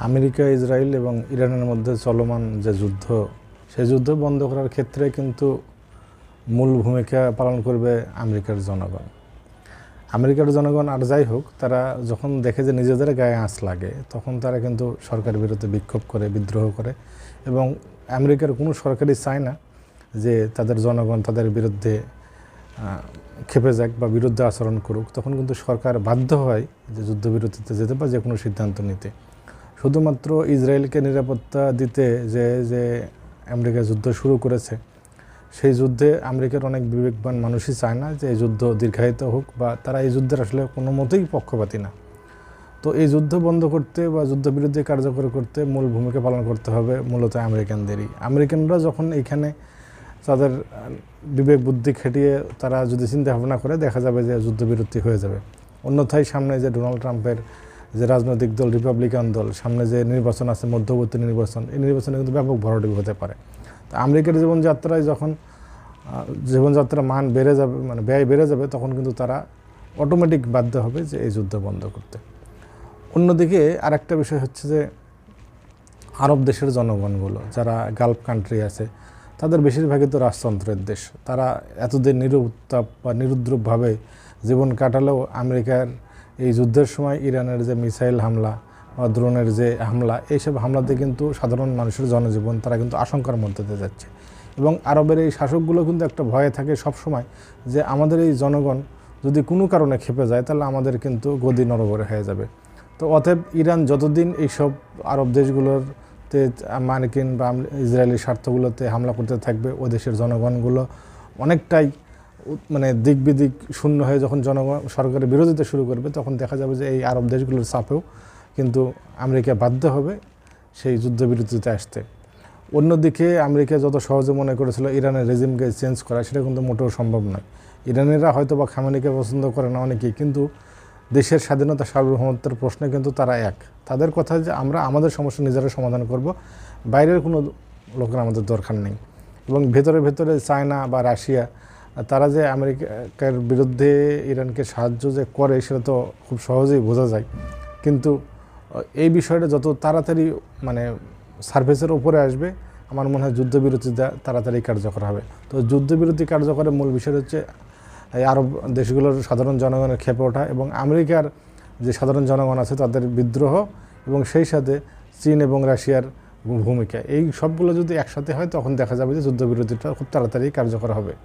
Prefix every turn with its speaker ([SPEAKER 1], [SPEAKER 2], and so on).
[SPEAKER 1] America, Israel এবং ইরানের মধ্যে চলমান যে যুদ্ধ, সেই যুদ্ধ বন্ধ করার ক্ষেত্রে কিন্তু মূল ভূমিকা পালন করবে আমেরিকার জনগণ। আমেরিকার জনগণ আর যাই হোক, তারা যখন দেখে যে নিজেদের গায়ে আঁচ লাগে, তখন তারা কিন্তু সরকারের বিরুদ্ধে বিক্ষোভ করে, বিদ্রোহ করে। এবং আমেরিকার কোনো সরকারই চায় না যে তাদের জনগণ তাদের বিরুদ্ধে ক্ষেপে যাক বা বিরুদ্ধে আচরণ করুক। তখন কিন্তু সরকার বাধ্য হয় যে যুদ্ধবিরতিতে যেতে বা যে কোনো সিদ্ধান্ত নিতে। শুধুমাত্র ইসরায়েলকে নিরাপত্তা দিতে যে আমেরিকা যুদ্ধ শুরু করেছে, সেই যুদ্ধে আমেরিকার অনেক বিবেকবান মানুষই চায় না যে এই যুদ্ধ দীর্ঘায়িত হোক, বা তারা এই যুদ্ধের আসলে কোনো মতেই পক্ষপাতী না। তো এই যুদ্ধ বন্ধ করতে বা যুদ্ধবিরতি কার্যকর করতে মূল ভূমিকা পালন করতে হবে মূলত আমেরিকানদেরই। আমেরিকানরা যখন এইখানে তাদের বিবেক বুদ্ধি খেটিয়ে তারা যদি চিন্তা ভাবনা করে, দেখা যাবে যে যুদ্ধবিরতি হয়ে যাবে। অন্যথায় সামনে যে ডোনাল্ড ট্রাম্পের যে রাজনৈতিক দল, রিপাবলিকান দল, সামনে যে নির্বাচন আছে, মধ্যবর্তী নির্বাচন, এই নির্বাচনে কিন্তু ব্যাপক ভরাডুবি হতে পারে। তো আমেরিকার জীবনযাত্রায় যখন জীবনযাত্রার মান বেড়ে যাবে, মানে ব্যয় বেড়ে যাবে, তখন কিন্তু তারা অটোমেটিক বাধ্য হবে যে এই যুদ্ধ বন্ধ করতে। অন্যদিকে আরেকটা বিষয় হচ্ছে যে আরব দেশের জনগণগুলো যারা গালফ কান্ট্রি আছে, তাদের বেশিরভাগই তো রাজতন্ত্রের দেশ। তারা এতদিন নিরুত্তাপ বা নিরুদ্রবভাবে জীবন কাটালেও আমেরিকার এই যুদ্ধের সময় ইরানের যে মিসাইল হামলা বা ড্রোনের যে হামলা, এইসব হামলাতে কিন্তু সাধারণ মানুষের জনজীবন তারা কিন্তু আশঙ্কার মধ্যে দিয়ে যাচ্ছে। এবং আরবের এই শাসকগুলো কিন্তু একটা ভয়ে থাকে সব সময় যে আমাদের এই জনগণ যদি কোনো কারণে ক্ষেপে যায়, তাহলে আমাদের কিন্তু গদি নড়বড়ে হয়ে যাবে। তো অতএব ইরান যতদিন এইসব আরব দেশগুলোতে মার্কিন বা ইসরায়েলি স্বার্থগুলোতে হামলা করতে থাকবে, ওই দেশের জনগণগুলো অনেকটাই মানে দিক বিদিক শূন্য হয়ে যখন জনগণ সরকারের বিরোধিতা শুরু করবে, তখন দেখা যাবে যে এই আরব দেশগুলোর চাপেও কিন্তু আমেরিকা বাধ্য হবে সেই যুদ্ধবিরতিতে আসতে। অন্যদিকে আমেরিকা যত সহজে মনে করেছিল ইরানের রেজিমকে চেঞ্জ করা, সেটা কিন্তু মোটেও সম্ভব নয়। ইরানিরা হয়তো বা খামেনিকে পছন্দ করে না অনেকেই, কিন্তু দেশের স্বাধীনতা সার্বভৌমত্বের প্রশ্নে কিন্তু তারা এক। তাদের কথা যে আমরা আমাদের সমস্যা নিজেরা সমাধান করব, বাইরের কোনো লোকের আমাদের দরকার নেই। এবং ভেতরে ভেতরে চায়না বা রাশিয়া তারা যে আমেরিকার বিরুদ্ধে ইরানকে সাহায্য যে করে, সেটা তো খুব সহজেই বোঝা যায়। কিন্তু এই বিষয়টা যত তাড়াতাড়ি মানে সার্ফেসের উপরে আসবে, আমার মনে হয় যুদ্ধবিরতিটা তাড়াতাড়ি কার্যকর হবে। তো যুদ্ধবিরতি কার্যকরের মূল বিষয় হচ্ছে এই আরব দেশগুলোর সাধারণ জনগণের ক্ষেপে ওঠা এবং আমেরিকার যে সাধারণ জনগণ আছে তাদের বিদ্রোহ, এবং সেই সাথে চীন এবং রাশিয়ার ভূমিকা। এই সবগুলো যদি একসাথে হয়, তখন দেখা যাবে যে যুদ্ধবিরতিটা খুব তাড়াতাড়ি কার্যকর হবে।